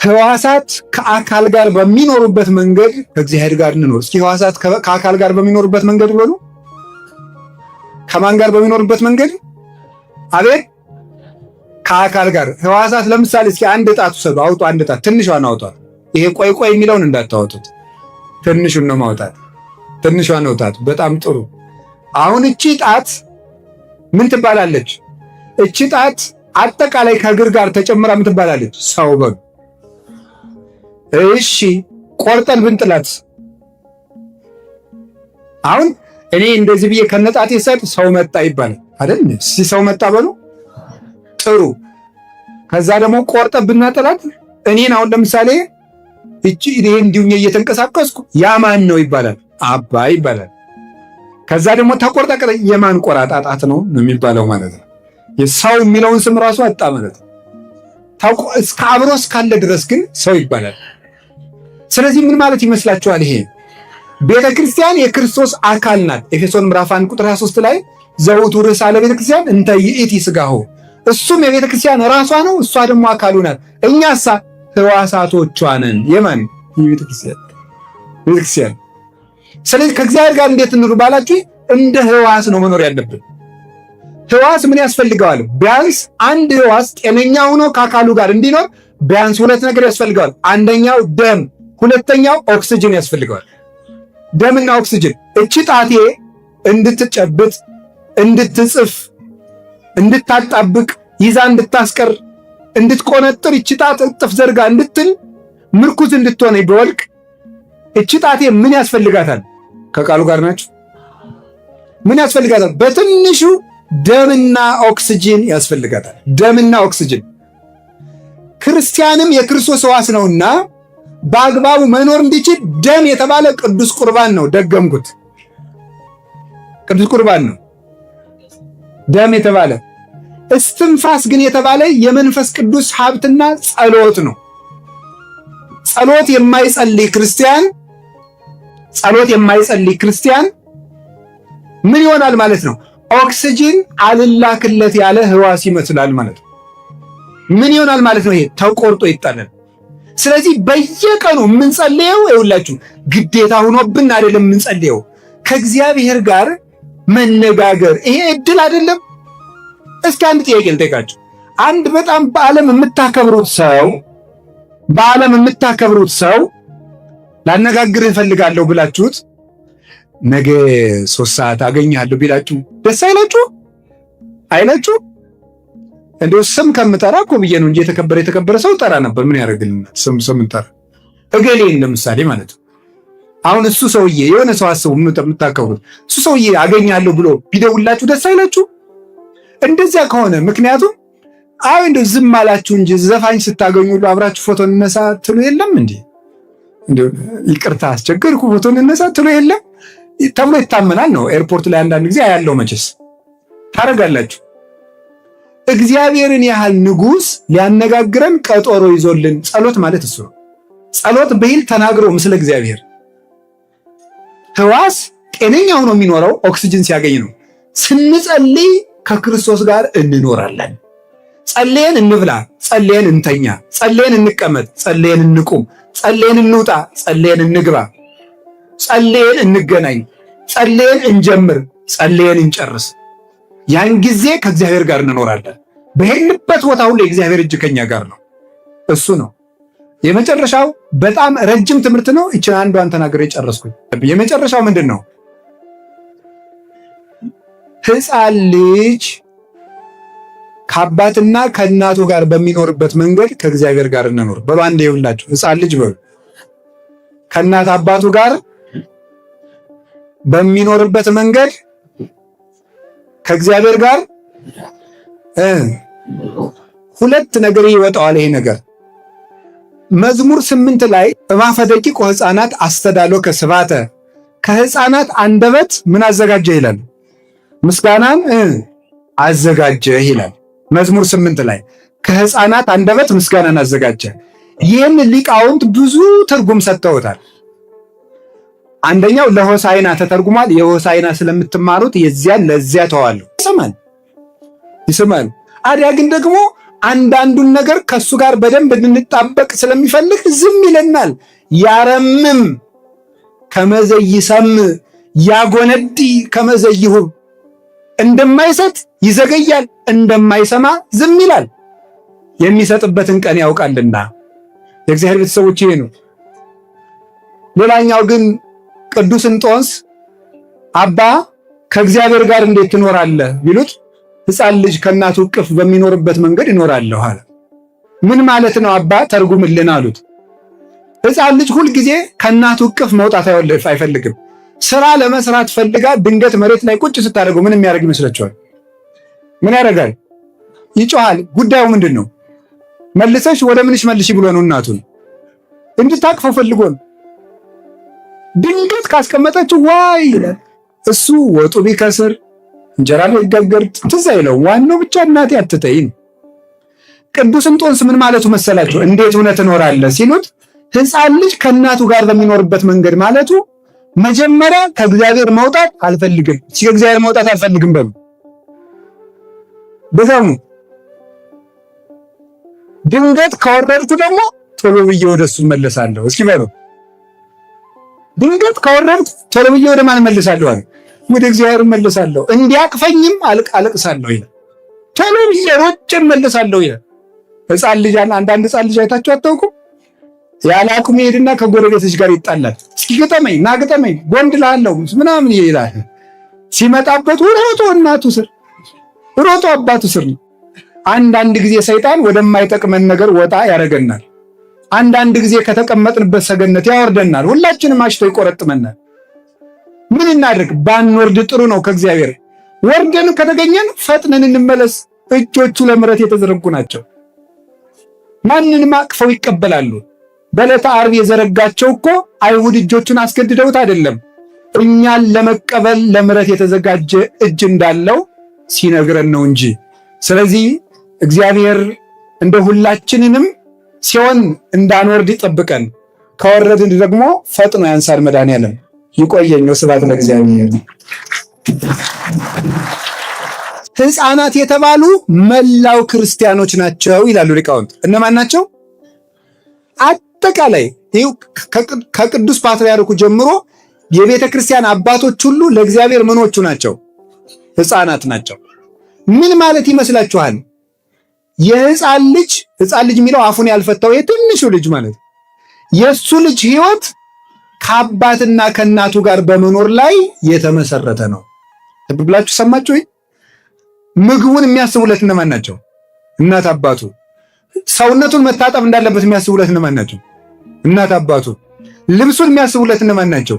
ሕዋሳት ከአካል ጋር በሚኖሩበት መንገድ ከእግዚአብሔር ጋር እንኖር። እስኪ ሕዋሳት ከአካል ጋር በሚኖሩበት መንገድ በሉ። ከማን ጋር በሚኖሩበት መንገድ? አቤት ከአካል ጋር። ሕዋሳት ለምሳሌ እስኪ አንድ ጣት ውሰዱ፣ አውጡ። አንድ ጣት ትንሿን አውጧት። ይሄ ቆይ የሚለውን እንዳታወጡት፣ ትንሹን ነው ማውጣት። ትንሿን አውጣት። በጣም ጥሩ። አሁን እቺ ጣት ምን ትባላለች? እቺ ጣት አጠቃላይ ከእግር ጋር ተጨምራ ምን ትባላለች? ሰው በሉ። እሺ ቆርጠን ብንጥላት አሁን እኔ እንደዚህ ብዬ ከነጣቴ ሰጥ ሰው መጣ ይባላል አይደል? ሰው መጣ በሉ። ጥሩ። ከዛ ደግሞ ቆርጠን ብናጥላት እኔን አሁን ለምሳሌ እቺ ይሄ እንዲሁኝ እየተንቀሳቀስኩ ያ ማን ነው ይባላል? አባ ይባላል። ከዛ ደግሞ ተቆርጣ የማን ቆራጣጣት ነው የሚባለው ማለት ነው። የሰው የሚለውን ስም ራሱ አጣ ማለት ነው። እስከ አብሮ እስካለ ድረስ ግን ሰው ይባላል። ስለዚህ ምን ማለት ይመስላችኋል? ይሄ ቤተ ክርስቲያን የክርስቶስ አካል ናት። ኤፌሶን ምዕራፍ 1 ቁጥር 23 ላይ ዘውቱ ርዕሰ ለቤተ ክርስቲያን እንተ ይእቲ ሥጋሁ፣ እሱም የቤተ ክርስቲያን ራሷ ነው፣ እሷ ደግሞ አካሉ ናት። እኛሳ ሕዋሳቶቿ ነን። የማን? የቤተ ክርስቲያን። ስለዚህ ከእግዚአብሔር ጋር እንዴት እንኑር ባላችሁ እንደ ሕዋስ ነው መኖር ያለብን። ሕዋስ ምን ያስፈልገዋል? ቢያንስ አንድ ሕዋስ ጤነኛ ሆኖ ከአካሉ ጋር እንዲኖር ቢያንስ 2 ነገር ያስፈልገዋል። አንደኛው ደም፣ ሁለተኛው ኦክስጅን ያስፈልገዋል። ደምና ኦክስጅን። እቺ ጣቴ እንድትጨብጥ፣ እንድትጽፍ፣ እንድታጣብቅ፣ ይዛ እንድታስቀር፣ እንድትቆነጥር፣ እቺ ጣት እጥፍ ዘርጋ እንድትል፣ ምርኩዝ እንድትሆነ በወልቅ እቺ ጣቴ ምን ያስፈልጋታል? ከቃሉ ጋር ናችሁ። ምን ያስፈልጋታል? በትንሹ ደምና ኦክስጅን ያስፈልጋታል። ደምና ኦክስጅን። ክርስቲያንም የክርስቶስ ሕዋስ ነውና በአግባቡ መኖር እንዲችል ደም የተባለ ቅዱስ ቁርባን ነው። ደገምኩት፣ ቅዱስ ቁርባን ነው ደም የተባለ። እስትንፋስ ግን የተባለ የመንፈስ ቅዱስ ሀብትና ጸሎት ነው። ጸሎት የማይጸልይ ክርስቲያን ምን ይሆናል ማለት ነው? ኦክሲጅን አልላክለት ያለ ህዋስ ይመስላል ማለት ነው። ምን ይሆናል ማለት ነው? ይሄ ተቆርጦ ይጣላል። ስለዚህ በየቀኑ የምንጸልየው ይኸውላችሁ ግዴታ ሆኖብን አይደለም የምንጸልየው፣ ከእግዚአብሔር ጋር መነጋገር ይሄ እድል አይደለም። እስኪ አንድ ጥያቄ ልጠይቃችሁ። አንድ በጣም በዓለም የምታከብሩት ሰው ላነጋግርህ እፈልጋለሁ ብላችሁት ነገ 3 ሰዓት አገኛለሁ ቢላችሁ ደስ አይላችሁ? እንደው ስም ከምጠራ እኮ ብዬ ነው እንጂ የተከበረ ሰው ጠራ ነበር። ምን ያደርግልናል? ስም ጠራ እገሌን ለምሳሌ ማለት ነው። አሁን እሱ ሰውዬ የሆነ ሰው አስቡ፣ የምታከብሩት እሱ ሰውዬ አገኛለሁ ብሎ ቢደውላችሁ ደስ አይላችሁ? እንደዚያ ከሆነ ምክንያቱም እንደው ዝም አላችሁ እንጂ ዘፋኝ ስታገኙ ሁሉ አብራችሁ ፎቶ እንነሳ ትሉ የለም እንዴ? እንደው ይቅርታ አስቸገርኩ ፎቶ እንነሳ ትሉ የለም ተብሎ ይታመናል ነው። ኤርፖርት ላይ አንዳንድ ጊዜ ያለው መቼስ ታረጋላችሁ። እግዚአብሔርን ያህል ንጉሥ ሊያነጋግረን ቀጠሮ ይዞልን ጸሎት ማለት እሱ ነው። ጸሎት በይል ተናግሮ ምስለ እግዚአብሔር ህዋስ ጤነኛ ሆኖ የሚኖረው ኦክሲጅን ሲያገኝ ነው። ስንጸልይ ከክርስቶስ ጋር እንኖራለን። ጸልየን እንብላ፣ ጸልየን እንተኛ፣ ጸልየን እንቀመጥ፣ ጸልየን እንቁም፣ ጸልየን እንውጣ፣ ጸልየን እንግባ፣ ጸልየን እንገናኝ፣ ጸልየን እንጀምር፣ ጸልየን እንጨርስ። ያን ጊዜ ከእግዚአብሔር ጋር እንኖራለን። በሄድንበት ቦታ ሁሉ የእግዚአብሔር እጅ ከኛ ጋር ነው። እሱ ነው የመጨረሻው። በጣም ረጅም ትምህርት ነው። ይችን አንዷን ተናግሬ ጨረስኩኝ። የመጨረሻው ምንድን ነው? ሕፃን ልጅ ከአባትና ከእናቱ ጋር በሚኖርበት መንገድ ከእግዚአብሔር ጋር እንኖር በሉ። አንዴ ይውላችሁ፣ ሕፃን ልጅ በሉ ከእናት አባቱ ጋር በሚኖርበት መንገድ ከእግዚአብሔር ጋር ሁለት ነገር ይወጣዋል። ይሄ ነገር መዝሙር 8 ላይ እማፈ ደቂቅ ሕፃናት አስተዳሎከ ስብሐተ፣ ከሕፃናት አንደበት ምን አዘጋጀ ይላል? ምስጋናን አዘጋጀ ይላል። መዝሙር 8 ላይ ከሕፃናት አንደበት ምስጋናን አዘጋጀ። ይህን ሊቃውንት ብዙ ትርጉም ሰጥተውታል። አንደኛው ለሆሳዕና ተተርጉሟል። የሆሳዕና ስለምትማሩት የዚያን ለዚያ ተዋሉ ይሰማል። አዲያ ግን ደግሞ አንዳንዱን ነገር ከሱ ጋር በደንብ እንድንጣበቅ ስለሚፈልግ ዝም ይለናል። ያረምም ከመዘይሰም ያጎነዲ ከመዘይሁብ፣ እንደማይሰጥ ይዘገያል፣ እንደማይሰማ ዝም ይላል። የሚሰጥበትን ቀን ያውቃልና የእግዚአብሔር ቤተሰቦች ይሄ ነው። ሌላኛው ግን ቅዱስ እንጦንስ አባ ከእግዚአብሔር ጋር እንዴት ትኖራለህ ቢሉት ሕፃን ልጅ ከእናቱ እቅፍ በሚኖርበት መንገድ ይኖራለሁ አለ። ምን ማለት ነው አባ ተርጉምልን አሉት። ሕፃን ልጅ ሁልጊዜ ከእናቱ እቅፍ መውጣት አይፈልግም። ስራ ለመስራት ፈልጋ ድንገት መሬት ላይ ቁጭ ስታደርገው ምን የሚያደርግ ይመስላችኋል? ምን ያደርጋል? ይጮሃል። ጉዳዩ ምንድን ነው? መልሰሽ ወደ ምንሽ መልሽ ብሎ ነው እናቱን እንድታቅፈው ፈልጎ ነው። ድንገት ካስቀመጠችው ዋይ ይላል። እሱ ወጡ ቢከስር እንጀራ ቢጋገር ትዝ አይለው። ዋናው ብቻ እናቴ አትተይ ነው። ቅዱስ እንጦንስ ምን ማለቱ መሰላችሁ? እንዴት እውነት እኖራለህ ሲሉት ሕፃን ልጅ ከእናቱ ጋር በሚኖርበት መንገድ ማለቱ መጀመሪያ ከእግዚአብሔር መውጣት አልፈልግም። ከእግዚአብሔር መውጣት አልፈልግም በሉ በዛሙ። ድንገት ከወረድኩ ደግሞ ቶሎ ብዬ ወደሱ መለሳለሁ። እስኪ በሉ ድንገት ከወረድኩ ቶሎ ብዬ ወደ ማን መለሳለሁ? ወደ እግዚአብሔር መለሳለሁ። እንዲያቅፈኝም አለቅሳለሁ ይላል። ቶሎ ብዬ ሮጬ መለሳለሁ ይላል። ሕፃን ልጅ አንዳንድ ሕፃን ልጅ አይታችሁ አታውቁም? ያለ አቅሙ ይሄድና ከጎረቤቶች ጋር ይጣላል። እስኪ ግጠመኝ ና ግጠመኝ ወንድ ላለው ምናምን ይላል። ሲመጣበት ሮጦ እናቱ ስር ሮጦ አባቱ ስር ነው። አንዳንድ ጊዜ ሰይጣን ወደማይጠቅመን ነገር ወጣ ያደርገናል። አንዳንድ ጊዜ ከተቀመጥንበት ሰገነት ያወርደናል። ሁላችንም አሽቶ ይቆረጥመናል። ምን እናድርግ? ባንወርድ ጥሩ ነው። ከእግዚአብሔር ወርደን ከተገኘን ፈጥነን እንመለስ። እጆቹ ለምሕረት የተዘረጉ ናቸው። ማንንም አቅፈው ይቀበላሉ። በዕለተ ዓርብ የዘረጋቸው እኮ አይሁድ እጆቹን አስገድደውት አይደለም፣ እኛን ለመቀበል ለምሕረት የተዘጋጀ እጅ እንዳለው ሲነግረን ነው እንጂ ስለዚህ እግዚአብሔር እንደ ሁላችንንም ሲሆን እንዳንወርድ ይጠብቀን፣ ከወረድን ደግሞ ፈጥኖ ያንሳል መድኃኔዓለም። ይቆየኝ። ስብሐት ለእግዚአብሔር። ሕፃናት የተባሉ መላው ክርስቲያኖች ናቸው ይላሉ ሊቃውንት። እነማን ናቸው? አጠቃላይ ከቅዱስ ፓትርያርኩ ጀምሮ የቤተ ክርስቲያን አባቶች ሁሉ ለእግዚአብሔር ምኖቹ ናቸው? ሕፃናት ናቸው። ምን ማለት ይመስላችኋል? የሕፃን ልጅ የሚለው አፉን ያልፈታው የትንሹ ልጅ ማለት የእሱ ልጅ ሕይወት ከአባትና ከእናቱ ጋር በመኖር ላይ የተመሰረተ ነው። ልብ ብላችሁ ሰማችሁ? ምግቡን የሚያስቡለት እነማን ናቸው? እናት አባቱ። ሰውነቱን መታጠብ እንዳለበት የሚያስቡለት እነማን ናቸው? እናት አባቱ። ልብሱን የሚያስቡለት እነማን ናቸው?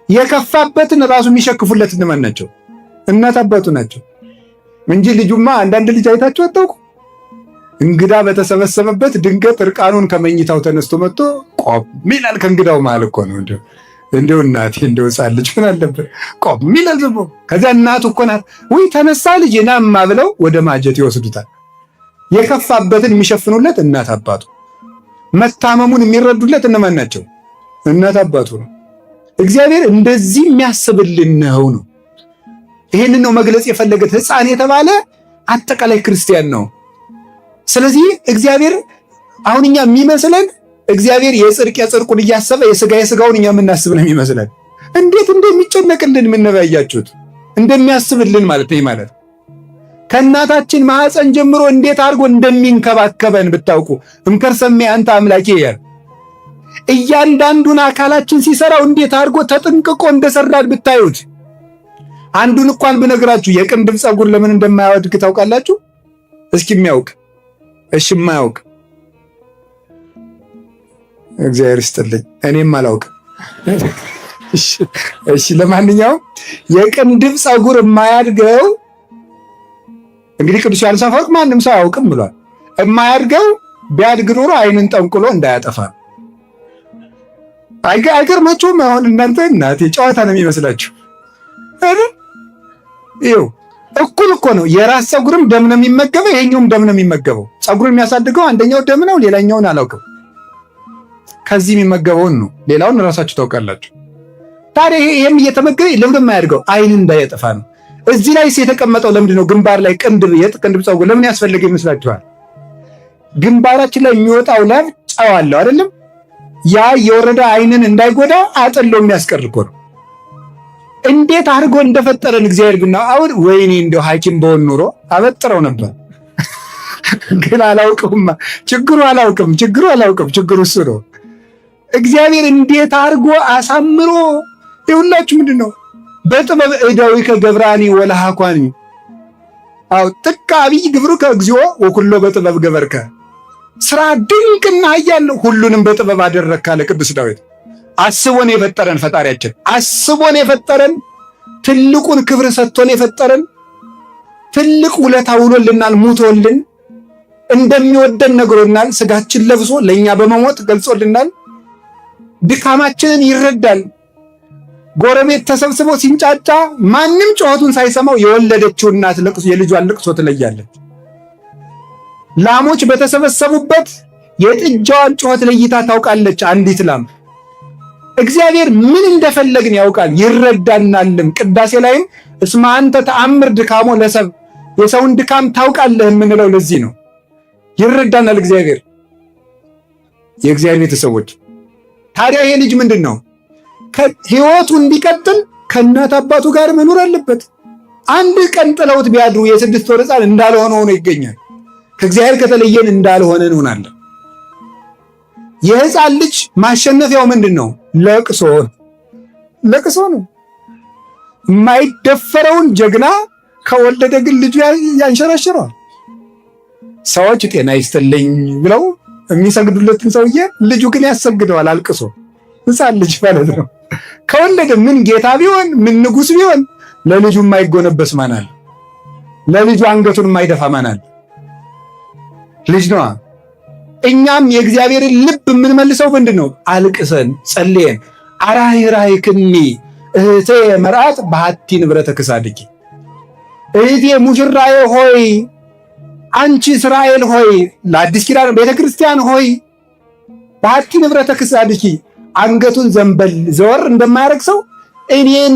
የከፋበትን ራሱ የሚሸክፉለት እነማን ናቸው? እናት አባቱ ናቸው እንጂ ልጁማ አንዳንድ ልጅ አይታችሁ አታውቁ? እንግዳ በተሰበሰበበት ድንገት እርቃኑን ከመኝታው ተነስቶ መጥቶ ቆም ይላል። ከእንግዳው መሃል እኮ ነው። እንደው እናቴ እንደው ሕፃን ልጅ ምን አለበት ቆም ይላል ዝም ብሎ። ከዚያ እናቱ እኮ ናት ወይ ተነሳ ልጅ ናማ ብለው ወደ ማጀት ይወስዱታል። የከፋበትን የሚሸፍኑለት እናት አባቱ፣ መታመሙን የሚረዱለት እነማን ናቸው? እናት አባቱ ነው። እግዚአብሔር እንደዚህ የሚያስብልን ነው። ይሄንን ነው መግለጽ የፈለገት። ሕፃን የተባለ አጠቃላይ ክርስቲያን ነው። ስለዚህ እግዚአብሔር አሁን እኛ የሚመስለን እግዚአብሔር የጽድቁን እያሰበ የሥጋውን እኛ የምናስብ ነው የሚመስለን። እንዴት እንደሚጨነቅልን የምንበያችሁት እንደሚያስብልን ማለት ነው። ማለት ከእናታችን ማኅፀን ጀምሮ እንዴት አድርጎ እንደሚንከባከበን ብታውቁ። እምከርሰሜ አንተ አምላኬ ያል እያንዳንዱን አካላችን ሲሰራው እንዴት አድርጎ ተጠንቅቆ እንደሰራን ብታዩት። አንዱን እንኳን ብነግራችሁ የቅንድብ ፀጉር ለምን እንደማያወድቅ ታውቃላችሁ? እስኪ የሚያውቅ እሺ፣ የማያውቅ እግዚአብሔር ይስጥልኝ፣ እኔም አላውቅም። እሺ፣ ለማንኛውም የቅንድብ ፀጉር የማያድገው እንግዲህ ቅዱስ ዮሐንስ አፈወርቅ ማንም ሰው አያውቅም ብሏል። የማያድገው ቢያድግ ኖሮ ዓይንን ጠንቁሎ እንዳያጠፋ። አይገርማችሁም? አሁን እናንተ እናቴ ጨዋታ ነው የሚመስላችሁ አይደል? ይኸው እኩል እኮ ነው። የራስ ፀጉርም ደም ነው የሚመገበው፣ ይሄኛውም ደም ነው የሚመገበው። ፀጉሩን የሚያሳድገው አንደኛው ደም ነው፣ ሌላኛውን አላውቅም። ከዚህ የሚመገበውን ነው፣ ሌላውን ራሳችሁ ታውቃላችሁ። ታዲያ ይሄም እየተመገበ ለምን የማያድገው? ዓይንን እንዳያጠፋ ነው። እዚህ ላይ የተቀመጠው ለምንድን ነው? ግንባር ላይ የቅንድብ ፀጉር ለምን ያስፈልገ ይመስላችኋል? ግንባራችን ላይ የሚወጣው ላብ ጨው አለው አይደለም? ያ የወረደ ዓይንን እንዳይጎዳ አጥሎ የሚያስቀር እኮ ነው። እንዴት አድርጎ እንደፈጠረን እግዚአብሔር ብና አሁን ወይኔ እንደው ሐኪም በሆን ኑሮ አበጥረው ነበር። ግን አላውቅም። ችግሩ እሱ ነው። እግዚአብሔር እንዴት አድርጎ አሳምሮ ይሁላችሁ። ምንድን ነው በጥበብ እደዊከ ገብራኒ ወለሃኳኒ። አው ጥቀ አብይ ግብርከ እግዚኦ ወኩሎ በጥበብ ገበርከ። ስራ ድንቅና ኃያል ሁሉንም በጥበብ አደረግክ አለ ቅዱስ ዳዊት። አስቦን የፈጠረን ፈጣሪያችን አስቦን የፈጠረን ትልቁን ክብር ሰጥቶን የፈጠረን ትልቅ ውለታ ውሎልናል። ሙቶልን እንደሚወደን ነግሮናል። ስጋችን ለብሶ ለኛ በመሞት ገልጾልናል። ድካማችንን ይረዳል። ጎረቤት ተሰብስቦ ሲንጫጫ ማንም ጩኸቱን ሳይሰማው የወለደችው እናት የልጇን ልቅሶ ትለያለች። ላሞች በተሰበሰቡበት የጥጃዋን ጩኸት ለይታ ታውቃለች አንዲት ላም። እግዚአብሔር ምን እንደፈለግን ያውቃል ይረዳናልም። ቅዳሴ ላይም እስመ አንተ ተአምር ድካሞ ለሰብ፣ የሰውን ድካም ታውቃለህ የምንለው ለዚህ ነው። ይረዳናል እግዚአብሔር። የእግዚአብሔር ቤተሰቦች ታዲያ ይሄ ልጅ ምንድን ነው? ሕይወቱ እንዲቀጥል ከእናት አባቱ ጋር መኖር አለበት። አንድ ቀን ጥለውት ቢያድሩ የ6 ወር ሕፃን እንዳልሆነ ሆኖ ይገኛል። ከእግዚአብሔር ከተለየን እንዳልሆነ እንሆናለን። የሕፃን ልጅ ማሸነፊያው ምንድን ነው? ለቅሶ ነው። የማይደፈረውን ጀግና ከወለደ ግን ልጁ ያንሸራሽረዋል። ሰዎች ጤና ይስጥልኝ ብለው የሚሰግዱለትን ሰውዬ ልጁ ግን ያሰግደዋል አልቅሶ። ሕፃን ልጅ ማለት ነው። ከወለደ ምን ጌታ ቢሆን ምን ንጉሥ ቢሆን ለልጁ የማይጎነበስ ማናል? ለልጁ አንገቱን የማይደፋ ማናል? ልጅ ነዋ። እኛም የእግዚአብሔርን ልብ የምንመልሰው ምንድን ነው? አልቅሰን ጸልየን አራሂራሂክኒ እህቴ መርአት በሐቲ ንብረተ ክሳድኪ፣ እህቴ ሙሽራዬ ሆይ፣ አንቺ እስራኤል ሆይ፣ ለአዲስ ኪዳን ቤተክርስቲያን ሆይ በሐቲ ንብረተ ክሳድኪ አንገቱን ዘንበል ዘወር እንደማያረግ ሰው እኔን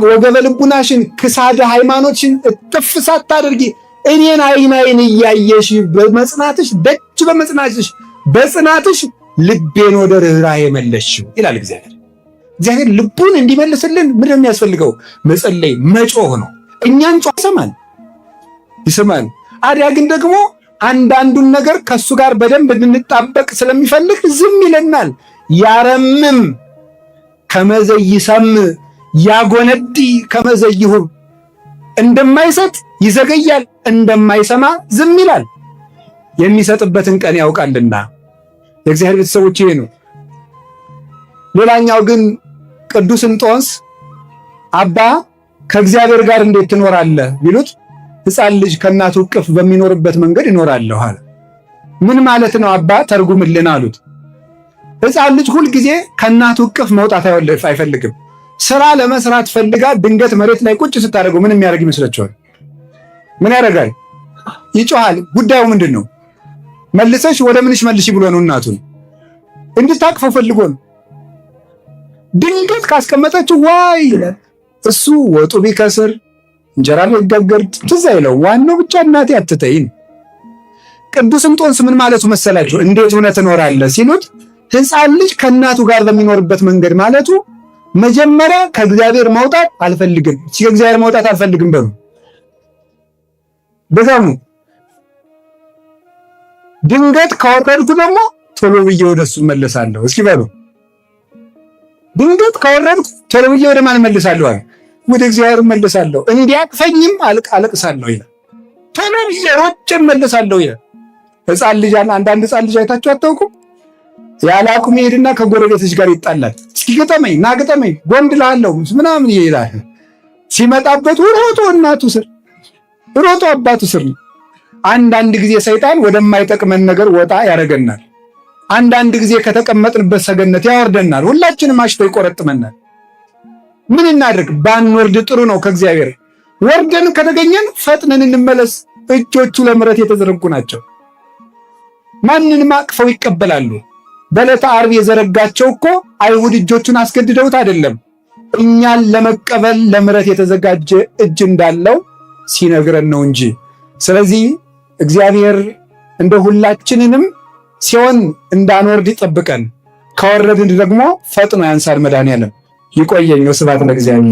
ወገበ ልቡናሽን ክሳደ ሃይማኖትሽን እጥፍ ሳታደርጊ እኔን አይን እያየሽ በመጽናትሽ ደጅ በመጽናትሽ በጽናትሽ ልቤን ወደ ርኅራኄ መለስሽው ይላል እግዚአብሔር። እግዚአብሔር ልቡን እንዲመልስልን ምንድን ነው የሚያስፈልገው? መጸለይ፣ መጮህ ነው። እኛን ጮህ ይሰማል። አዲያ ግን ደግሞ አንዳንዱን ነገር ከሱ ጋር በደንብ እንድንጣበቅ ስለሚፈልግ ዝም ይለናል። ያረምም ከመዘይሰም ያጎነዲ ከመዘይሁብ እንደማይሰጥ ይዘገያል፣ እንደማይሰማ ዝም ይላል። የሚሰጥበትን ቀን ያውቃልና የእግዚአብሔር ቤተሰቦች ይሄ ነው። ሌላኛው ግን ቅዱስ እንጦንስ አባ ከእግዚአብሔር ጋር እንዴት ትኖራለህ ቢሉት ሕፃን ልጅ ከእናቱ እቅፍ በሚኖርበት መንገድ ይኖራለሁ አለ። ምን ማለት ነው አባ ተርጉምልን አሉት። ሕፃን ልጅ ሁልጊዜ ከእናቱ እቅፍ መውጣት አይፈልግም። ስራ ለመስራት ፈልጋ ድንገት መሬት ላይ ቁጭ ስታደርገው ምን የሚያደርግ ይመስላችኋል? ምን ያደርጋል? ይጮሃል። ጉዳዩ ምንድን ነው? መልሰሽ ወደ ምንሽ መልሺ ብሎ ነው እናቱን እንድታቅፈው ፈልጎ ነው። ድንገት ካስቀመጠችው ዋይ ይላል። እሱ ወጡ ቢከስር እንጀራ ቢጋገር ትዝ አይለው። ዋናው ብቻ እናቴ አትተይን። ቅዱስ እንጦንስ ምን ማለቱ መሰላችሁ? እንዴት ሆነ ትኖራለህ ሲሉት ሕፃን ልጅ ከእናቱ ጋር በሚኖርበት መንገድ ማለቱ መጀመሪያ ከእግዚአብሔር መውጣት አልፈልግም። ከእግዚአብሔር መውጣት አልፈልግም በሉ በዛሙ። ድንገት ከወረድኩ ደግሞ ቶሎ ብዬ ወደሱ መለሳለሁ። እስኪ በሉ ድንገት ከወረድኩ ቶሎ ብዬ ወደ ማን መለሳለሁ? ወደ እግዚአብሔር መለሳለሁ። እንዲያቅፈኝም አለቅሳለሁ ይላል። ቶሎ ብዬ ሮጬ መለሳለሁ ይላል። ሕፃን ልጅ አለ። አንዳንድ ሕፃን ልጅ አይታችሁ አታውቁም? ያለ አቅሙ ይሄድና ከጎረቤቶች ጋር ይጣላል። እስኪ ግጠመኝ፣ ና ግጠመኝ፣ ጎንድ ላለው ምናምን ይላል። ሲመጣበት ሮጦ እናቱ ስር ሮጦ አባቱ ስር። አንዳንድ ጊዜ ሰይጣን ወደማይጠቅመን ነገር ወጣ ያደርገናል። አንዳንድ ጊዜ ከተቀመጥንበት ሰገነት ያወርደናል። ሁላችንም አሽቶ ይቆረጥመናል። ምን እናድርግ? ባንወርድ ጥሩ ነው። ከእግዚአብሔር ወርደን ከተገኘን ፈጥነን እንመለስ። እጆቹ ለምሕረት የተዘረጉ ናቸው። ማንንም አቅፈው ይቀበላሉ። በዕለተ ዓርብ የዘረጋቸው እኮ አይሁድ እጆቹን አስገድደውት አይደለም፣ እኛን ለመቀበል ለምሕረት የተዘጋጀ እጅ እንዳለው ሲነግረን ነው እንጂ። ስለዚህ እግዚአብሔር እንደ ሁላችንንም ሲሆን እንዳንወርድ ይጠብቀን፣ ከወረድን ደግሞ ፈጥኖ ያንሳል መድኃኔዓለም። ይቆየኝ። ስብሐት ለእግዚአብሔር።